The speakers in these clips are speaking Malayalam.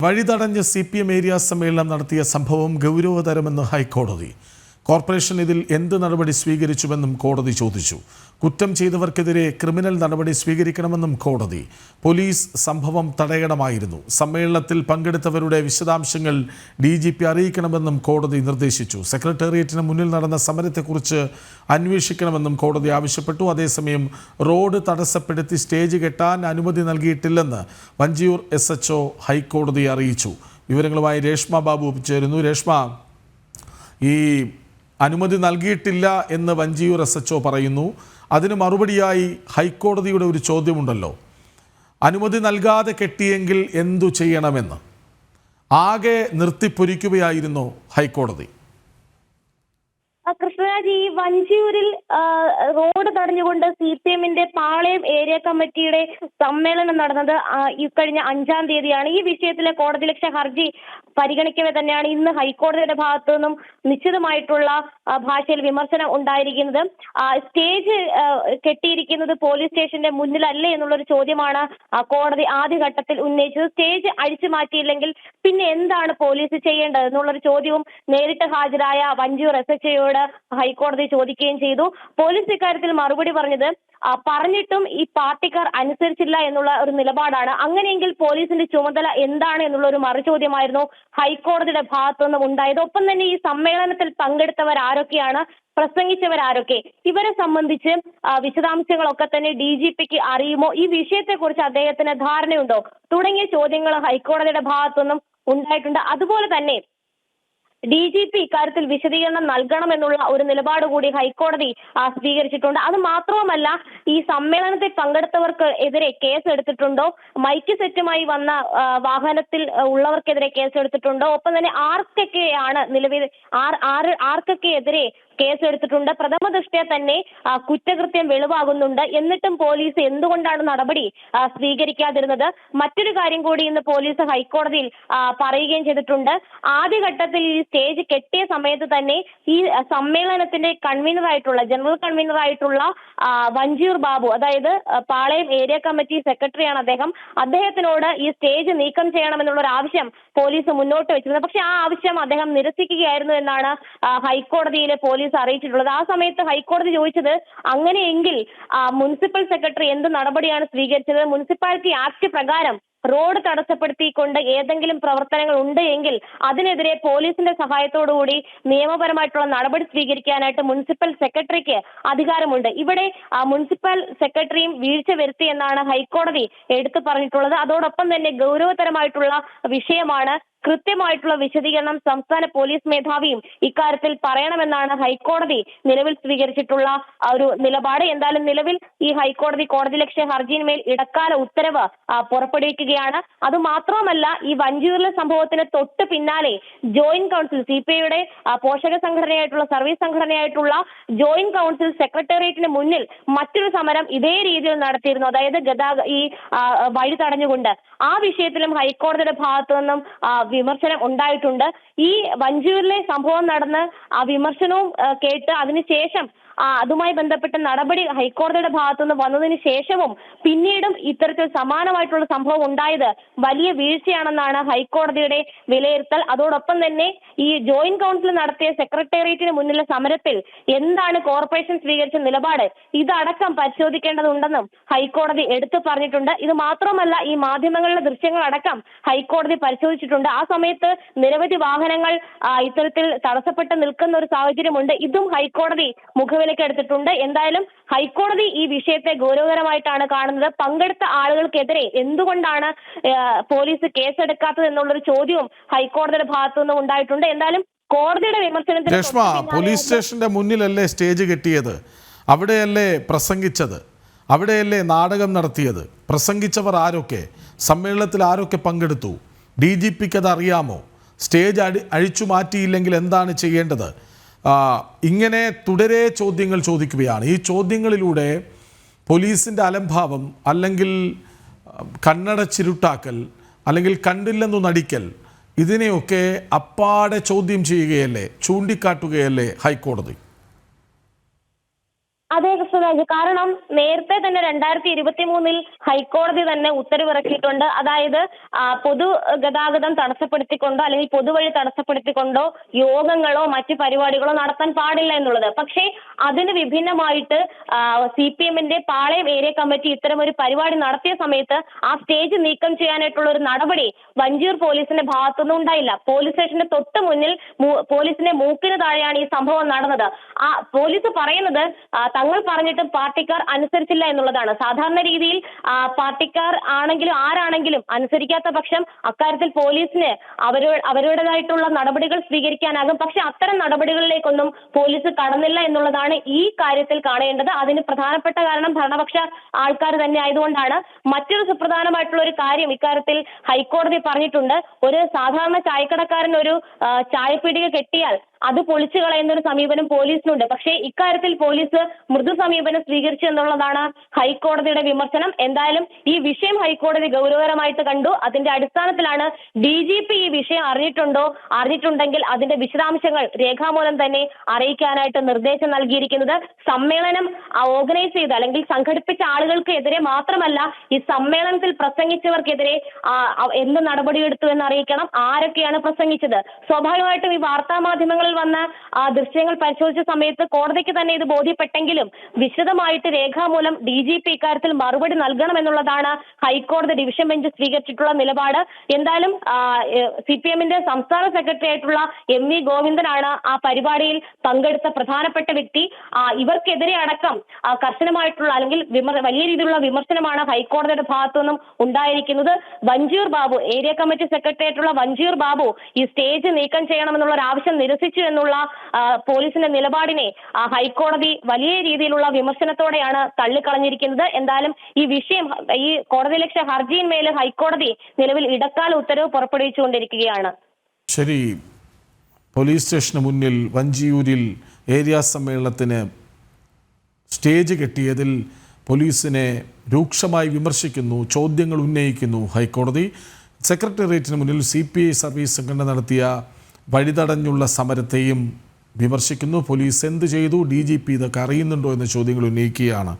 വഴിതടഞ്ഞ് CPM ഏരിയ സമ്മേളനം നടത്തിയ സംഭവം ഗൗരവതരമെന്ന് ഹൈക്കോടതി. കോർപ്പറേഷൻ ഇതിൽ എന്ത് നടപടി സ്വീകരിച്ചുവെന്നും കോടതി ചോദിച്ചു. കുറ്റം ചെയ്തവർക്കെതിരെ ക്രിമിനൽ നടപടി സ്വീകരിക്കണമെന്നും കോടതി. പോലീസ് സംഭവം തടയണമായിരുന്നു. സമ്മേളനത്തിൽ പങ്കെടുത്തവരുടെ വിശദാംശങ്ങൾ DGP അറിയിക്കണമെന്നും കോടതി നിർദ്ദേശിച്ചു. സെക്രട്ടേറിയറ്റിന് മുന്നിൽ നടന്ന സമരത്തെക്കുറിച്ച് അന്വേഷിക്കണമെന്നും കോടതി ആവശ്യപ്പെട്ടു. അതേസമയം റോഡ് തടസ്സപ്പെടുത്തി സ്റ്റേജ് കെട്ടാൻ അനുമതി നൽകിയിട്ടില്ലെന്ന് വഞ്ചിയൂർ SHO ഹൈക്കോടതിയെ അറിയിച്ചു. വിവരങ്ങളുമായി രേഷ്മ ബാബു ചേരുന്നു. രേഷ്മ, ഈ അനുമതി നൽകിയിട്ടില്ല എന്ന് വഞ്ചിയൂർ SHO പറയുന്നു. അതിന് മറുപടിയായി ഹൈക്കോടതിയുടെ ഒരു ചോദ്യമുണ്ടല്ലോ, അനുമതി നൽകാതെ കെട്ടിയെങ്കിൽ എന്തു ചെയ്യണമെന്ന്. ആകെ നിർത്തിപ്പൊരിക്കുകയായിരുന്നു ഹൈക്കോടതി. കൃഷ്ണരാജ്, ഈ വഞ്ചിയൂരിൽ റോഡ് തടഞ്ഞുകൊണ്ട് CPMന്റെ പാളയം ഏരിയ കമ്മിറ്റിയുടെ സമ്മേളനം നടന്നത് ഇക്കഴിഞ്ഞ 5-ാം തീയതിയാണ്. ഈ വിഷയത്തിലെ കോടതിയലക്ഷ്യ ഹർജി പരിഗണിക്കവേ തന്നെയാണ് ഇന്ന് ഹൈക്കോടതിയുടെ ഭാഗത്തു നിന്നും നിശ്ചിതമായിട്ടുള്ള ഭാഷയിൽ വിമർശനം ഉണ്ടായിരിക്കുന്നത്. സ്റ്റേജ് കെട്ടിയിരിക്കുന്നത് പോലീസ് സ്റ്റേഷന്റെ മുന്നിലല്ലേ എന്നുള്ളൊരു ചോദ്യമാണ് കോടതി ആദ്യഘട്ടത്തിൽ ഉന്നയിച്ചത്. സ്റ്റേജ് അഴിച്ചു മാറ്റിയില്ലെങ്കിൽ പിന്നെ എന്താണ് പോലീസ് ചെയ്യേണ്ടത് എന്നുള്ളൊരു ചോദ്യവും നേരിട്ട് ഹാജരായ വഞ്ചിയൂർ SHOയോട് ഹൈക്കോടതി ചോദിക്കുകയും ചെയ്തു. പോലീസ് ഇക്കാര്യത്തിൽ മറുപടി പറഞ്ഞിട്ടും ഈ പാർട്ടിക്കാർ അനുസരിച്ചില്ല എന്നുള്ള ഒരു നിലപാടാണ്. അങ്ങനെയെങ്കിൽ പോലീസിന്റെ ചുമതല എന്താണ് എന്നുള്ള ഒരു മറുചോദ്യമായിരുന്നു ഹൈക്കോടതിയുടെ ഭാഗത്തു നിന്നും ഉണ്ടായത്. ഒപ്പം തന്നെ ഈ സമ്മേളനത്തിൽ പങ്കെടുത്തവർ ആരൊക്കെയാണ്, പ്രസംഗിച്ചവരാരൊക്കെ, ഇവരെ സംബന്ധിച്ച് വിശദാംശങ്ങളൊക്കെ തന്നെ DGPക്ക് അറിയുമോ, ഈ വിഷയത്തെക്കുറിച്ച് അദ്ദേഹത്തിന് ധാരണയുണ്ടോ തുടങ്ങിയ ചോദ്യങ്ങൾ ഹൈക്കോടതിയുടെ ഭാഗത്തു നിന്നും ഉണ്ടായിട്ടുണ്ട്. അതുപോലെ തന്നെ DGP ഇക്കാര്യത്തിൽ വിശദീകരണം നൽകണമെന്നുള്ള ഒരു നിലപാട് കൂടി ഹൈക്കോടതി സ്വീകരിച്ചിട്ടുണ്ട്. അത് മാത്രവുമല്ല, ഈ സമ്മേളനത്തിൽ പങ്കെടുത്തവർക്ക് എതിരെ കേസ് എടുത്തിട്ടുണ്ടോ, മൈക്ക് സെറ്റുമായി വന്ന വാഹനത്തിൽ ഉള്ളവർക്കെതിരെ കേസ് എടുത്തിട്ടുണ്ടോ, ഒപ്പം തന്നെ ആർക്കൊക്കെയാണ് നിലവിൽ ആർക്കൊക്കെ എതിരെ കേസ് എടുത്തിട്ടുണ്ട്, പ്രഥമ ദൃഷ്ട്യാ തന്നെ കുറ്റകൃത്യം വെളിവാകുന്നുണ്ട്, എന്നിട്ടും പോലീസ് എന്തുകൊണ്ടാണ് നടപടി സ്വീകരിക്കാതിരുന്നത്. മറ്റൊരു കാര്യം കൂടി ഇന്ന് പോലീസ് ഹൈക്കോടതിയിൽ പറയുകയും ചെയ്തിട്ടുണ്ട്. ആദ്യഘട്ടത്തിൽ ഈ സ്റ്റേജ് കെട്ടിയ സമയത്ത് തന്നെ ഈ സമ്മേളനത്തിന്റെ ജനറൽ കൺവീനറായിട്ടുള്ള വഞ്ചിയൂർ ബാബു, അതായത് പാളയം ഏരിയ കമ്മിറ്റി സെക്രട്ടറിയാണ് അദ്ദേഹത്തിനോട് ഈ സ്റ്റേജ് നീക്കം ചെയ്യണമെന്നുള്ള ഒരു ആവശ്യം പോലീസ് മുന്നോട്ട് വെച്ചിരുന്നത്. പക്ഷെ ആ ആവശ്യം അദ്ദേഹം നിരസിക്കുകയായിരുന്നു എന്നാണ് ഹൈക്കോടതിയിലെ പോലീസ് അറിയിച്ചിട്ടുള്ളത്. ആ സമയത്ത് ഹൈക്കോടതി ചോദിച്ചത്, അങ്ങനെയെങ്കിൽ മുനിസിപ്പൽ സെക്രട്ടറി എന്ത് നടപടിയാണ് സ്വീകരിച്ചത്, മുനിസിപ്പാലിറ്റി ആക്ട് പ്രകാരം റോഡ് തടസ്സപ്പെടുത്തിക്കൊണ്ട് ഏതെങ്കിലും പ്രവർത്തനങ്ങൾ ഉണ്ട് എങ്കിൽ അതിനെതിരെ പോലീസിന്റെ സഹായത്തോടുകൂടി നിയമപരമായിട്ടുള്ള നടപടി സ്വീകരിക്കാനായിട്ട് മുനിസിപ്പൽ സെക്രട്ടറിക്ക് അധികാരമുണ്ട്. ഇവിടെ മുനിസിപ്പൽ സെക്രട്ടറിയും വീഴ്ച വരുത്തി എന്നാണ് ഹൈക്കോടതി എടുത്തു പറഞ്ഞിട്ടുള്ളത്. അതോടൊപ്പം തന്നെ ഗൗരവതരമായിട്ടുള്ള വിഷയമാണ്. കൃത്യമായിട്ടുള്ള വിശദീകരണം സംസ്ഥാന പോലീസ് മേധാവിയും ഇക്കാര്യത്തിൽ പറയണമെന്നാണ് ഹൈക്കോടതി നിലവിൽ സ്വീകരിച്ചിട്ടുള്ള ഒരു നിലപാട്. എന്തായാലും നിലവിൽ ഈ ഹൈക്കോടതി കോടതിയലക്ഷ്യ ഹർജിയിന്മേൽ ഇടക്കാല ഉത്തരവ് പുറപ്പെടുവിക്കുകയാണ്. അതുമാത്രമല്ല, ഈ വഞ്ചിയൂരിലെ സംഭവത്തിന് തൊട്ട് പിന്നാലെ ജോയിന്റ് കൗൺസിൽ CPIയുടെ പോഷക സംഘടനയായിട്ടുള്ള സർവീസ് സംഘടനയായിട്ടുള്ള ജോയിന്റ് കൗൺസിൽ സെക്രട്ടേറിയറ്റിന് മുന്നിൽ മറ്റൊരു സമരം ഇതേ രീതിയിൽ നടത്തിയിരുന്നു. അതായത് ഈ വഴി തടഞ്ഞുകൊണ്ട്. ആ വിഷയത്തിലും ഹൈക്കോടതിയുടെ ഭാഗത്തു നിന്നും വിമർശനം ഉണ്ടായിട്ടുണ്ട്. ഈ വഞ്ചിയൂരിലെ സംഭവം നടന്ന് ആ വിമർശനവും കേട്ട് അതിനുശേഷം അതുമായി ബന്ധപ്പെട്ട നടപടി ഹൈക്കോടതിയുടെ ഭാഗത്തുനിന്ന് വന്നതിന് ശേഷവും പിന്നീടും ഇത്തരത്തിൽ സമാനമായിട്ടുള്ള സംഭവം ഉണ്ടായത് വലിയ വീഴ്ചയാണെന്നാണ് ഹൈക്കോടതിയുടെ വിലയിരുത്തൽ. അതോടൊപ്പം തന്നെ ഈ ജോയിന്റ് കൗൺസിൽ നടത്തിയ സെക്രട്ടേറിയറ്റിന് മുന്നിലെ സമരത്തിൽ എന്താണ് കോർപ്പറേഷൻ സ്വീകരിച്ച നിലപാട്, ഇതടക്കം പരിശോധിക്കേണ്ടതുണ്ടെന്നും ഹൈക്കോടതി എടുത്തു പറഞ്ഞിട്ടുണ്ട്. ഇത് മാത്രമല്ല, ഈ മാധ്യമങ്ങളിലെ ദൃശ്യങ്ങളടക്കം ഹൈക്കോടതി പരിശോധിച്ചിട്ടുണ്ട്. ആ സമയത്ത് നിരവധി വാഹനങ്ങൾ ഇത്തരത്തിൽ തടസ്സപ്പെട്ട് നിൽക്കുന്ന ഒരു സാഹചര്യമുണ്ട്. ഇതും ഹൈക്കോടതി എടുത്തിട്ടുണ്ട്. എന്തായാലും ഹൈക്കോടതി ഈ വിഷയത്തെ ഗൗരവകരമായിട്ടാണ് കാണുന്നത്. പങ്കെടുത്ത ആളുകൾക്കെതിരെ എന്തുകൊണ്ടാണ് പോലീസ് കേസെടുക്കാത്തത് എന്നുള്ളൊരു ചോദ്യവും ഹൈക്കോടതിയുടെ ഭാഗത്തു നിന്നും ഉണ്ടായിട്ടുണ്ട്. എന്തായാലും കോടതിയുടെ വിമർശനത്തിന് പോലീസ് സ്റ്റേഷന്റെ മുന്നിലല്ലേ സ്റ്റേജ് കെട്ടിയത്, അവിടെയല്ലേ പ്രസംഗിച്ചത്, അവിടെയല്ലേ നാടകം നടത്തിയത്, പ്രസംഗിച്ചവർ ആരൊക്കെ, സമ്മേളനത്തിൽ ആരൊക്കെ പങ്കെടുത്തു, DGPക്ക് അത് അറിയാമോ, സ്റ്റേജ് അഴിച്ചു മാറ്റിയില്ലെങ്കിൽ എന്താണ് ചെയ്യേണ്ടത്, ഇങ്ങനെ തുടരെ ചോദ്യങ്ങൾ ചോദിക്കുകയാണ്. ഈ ചോദ്യങ്ങളിലൂടെ പോലീസിൻ്റെ അലംഭാവം, അല്ലെങ്കിൽ കണ്ണടച്ചിരുട്ടാക്കൽ, അല്ലെങ്കിൽ കണ്ടില്ലെന്നു നടിക്കൽ, ഇതിനെയൊക്കെ അപ്പാടെ ചോദ്യം ചെയ്യുകയല്ലേ, ചൂണ്ടിക്കാട്ടുകയല്ലേ ഹൈക്കോടതി? അതെ കൃഷ്ണരാജ്, കാരണം നേരത്തെ തന്നെ 2023 ഹൈക്കോടതി തന്നെ ഉത്തരവിറക്കിയിട്ടുണ്ട്. അതായത് പൊതുഗതാഗതം തടസ്സപ്പെടുത്തിക്കൊണ്ടോ അല്ലെങ്കിൽ പൊതുവഴി തടസ്സപ്പെടുത്തിക്കൊണ്ടോ യോഗങ്ങളോ മറ്റു പരിപാടികളോ നടത്താൻ പാടില്ല എന്നുള്ളത്. പക്ഷേ അതിന് വിഭിന്നമായിട്ട് CPM-ന്റെ പാളയം ഏരിയ കമ്മിറ്റി ഇത്തരം ഒരു പരിപാടി നടത്തിയ സമയത്ത് ആ സ്റ്റേജ് നീക്കം ചെയ്യാനായിട്ടുള്ള ഒരു നടപടി വഞ്ചിയൂർ പോലീസിന്റെ ഭാഗത്തുനിന്നും ഉണ്ടായില്ല. പോലീസ് സ്റ്റേഷന്റെ തൊട്ട് മുന്നിൽ പോലീസിന്റെ മൂക്കിന് താഴെയാണ് ഈ സംഭവം നടന്നത്. പോലീസ് പറയുന്നത് തങ്ങൾ പറഞ്ഞിട്ടും പാർട്ടിക്കാർ അനുസരിച്ചില്ല എന്നുള്ളതാണ്. സാധാരണ രീതിയിൽ പാർട്ടിക്കാർ ആണെങ്കിലും ആരാണെങ്കിലും അനുസരിക്കാത്ത പക്ഷം അക്കാര്യത്തിൽ പോലീസിന് അവരുടേതായിട്ടുള്ള നടപടികൾ സ്വീകരിക്കാനാകും. പക്ഷെ അത്തരം നടപടികളിലേക്കൊന്നും പോലീസ് കടന്നില്ല എന്നുള്ളതാണ് ഈ കാര്യത്തിൽ കാണേണ്ടത്. അതിന് പ്രധാനപ്പെട്ട കാരണം ഭരണപക്ഷ ആൾക്കാർ തന്നെ ആയതുകൊണ്ടാണ്. മറ്റൊരു സുപ്രധാനമായിട്ടുള്ള ഒരു കാര്യം ഇക്കാര്യത്തിൽ ഹൈക്കോടതി പറഞ്ഞിട്ടുണ്ട്. ഒരു സാധാരണ ചായക്കടക്കാരൻ ഒരു ചായപ്പീടിക കെട്ടിയാൽ അത് പൊളിച്ചു കളയുന്ന ഒരു സമീപനം പോലീസിനുണ്ട്. പക്ഷേ ഇക്കാര്യത്തിൽ പോലീസ് മൃദു സമീപനം സ്വീകരിച്ചു എന്നുള്ളതാണ് ഹൈക്കോടതിയുടെ വിമർശനം. എന്തായാലും ഈ വിഷയം ഹൈക്കോടതി ഗൗരവകരമായിട്ട് കണ്ടു. അതിന്റെ അടിസ്ഥാനത്തിലാണ് DGP ഈ വിഷയം അറിഞ്ഞിട്ടുണ്ടെങ്കിൽ അതിന്റെ വിശദാംശങ്ങൾ രേഖാമൂലം തന്നെ അറിയിക്കാനായിട്ട് നിർദ്ദേശം നൽകിയിരിക്കുന്നത്. സമ്മേളനം ഓർഗനൈസ് ചെയ്ത അല്ലെങ്കിൽ സംഘടിപ്പിച്ച ആളുകൾക്ക് എതിരെ മാത്രമല്ല, ഈ സമ്മേളനത്തിൽ പ്രസംഗിച്ചവർക്കെതിരെ എന്ത് നടപടിയെടുത്തു എന്ന് അറിയിക്കണം. ആരൊക്കെയാണ് പ്രസംഗിച്ചത്? സ്വാഭാവികമായിട്ടും ഈ വാർത്താ മാധ്യമങ്ങളിൽ വന്ന ദൃശ്യങ്ങൾ പരിശോധിച്ച സമയത്ത് കോടതിക്ക് തന്നെ ഇത് ബോധ്യപ്പെട്ടെങ്കിലും വിശദമായിട്ട് രേഖാമൂലം DGP ഇക്കാര്യത്തിൽ മറുപടി നൽകണമെന്നുള്ളതാണ് ഹൈക്കോടതി ഡിവിഷൻ ബെഞ്ച് സ്വീകരിച്ചിട്ടുള്ള നിലപാട്. എന്തായാലും CPM-ന്റെ സംസ്ഥാന സെക്രട്ടറി ആയിട്ടുള്ള MV ഗോവിന്ദനാണ് ആ പരിപാടിയിൽ പങ്കെടുത്ത പ്രധാനപ്പെട്ട വ്യക്തി. ഇവർക്കെതിരെ അടക്കം കർശനമായിട്ടുള്ള അല്ലെങ്കിൽ വലിയ രീതിയിലുള്ള വിമർശനമാണ് ഹൈക്കോടതിയുടെ ഭാഗത്തു നിന്നും ഉണ്ടായിരിക്കുന്നത്. Vanchiyoor Babu, area committee secretary ആയിട്ടുള്ള വഞ്ചിയൂർ ബാബു ഈ സ്റ്റേജ് നീക്കം ചെയ്യണമെന്നുള്ള ഒരു ആവശ്യം നിരസിച്ചു എന്നുള്ള പോലീസിന്റെ നിലപാടിനെ ഹൈക്കോടതി വലിയ രീതിയിലുള്ള വിമർശനത്തോടെയാണ് തള്ളിക്കളഞ്ഞിരിക്കുന്നത്. എന്തായാലും ഈ വിഷയം, ഈ കോടതിയലക്ഷ്യ ഹർജിയിന്മേൽ ഹൈക്കോടതി നിലവിൽ ഇടക്കാല ഉത്തരവ് പുറപ്പെടുവിച്ചുകൊണ്ടിരിക്കുകയാണ്. ശരി, പോലീസ് സ്റ്റേഷന് മുന്നിൽ വഞ്ചിയൂരിൽ ഏരിയ സമ്മേളനത്തിന് സ്റ്റേജ് കെട്ടിയതിൽ പോലീസിനെ രൂക്ഷമായി വിമർശിക്കുന്നു, ചോദ്യങ്ങൾ ഉന്നയിക്കുന്നു ഹൈക്കോടതി. സെക്രട്ടേറിയറ്റിന് മുന്നിൽ CPI സർവീസ് സംഘടന നടത്തിയ വഴിതടഞ്ഞുള്ള സമരത്തെയും വിമർശിക്കുന്നു. പോലീസ് എന്ത് ചെയ്തു, DGP ഇതൊക്കെ അറിയുന്നുണ്ടോ എന്ന ചോദ്യങ്ങൾ ഉന്നയിക്കുകയാണ്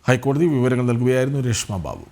ഹൈക്കോടതി. വിവരങ്ങൾ നൽകുകയായിരുന്നു രേഷ്മ ബാബു.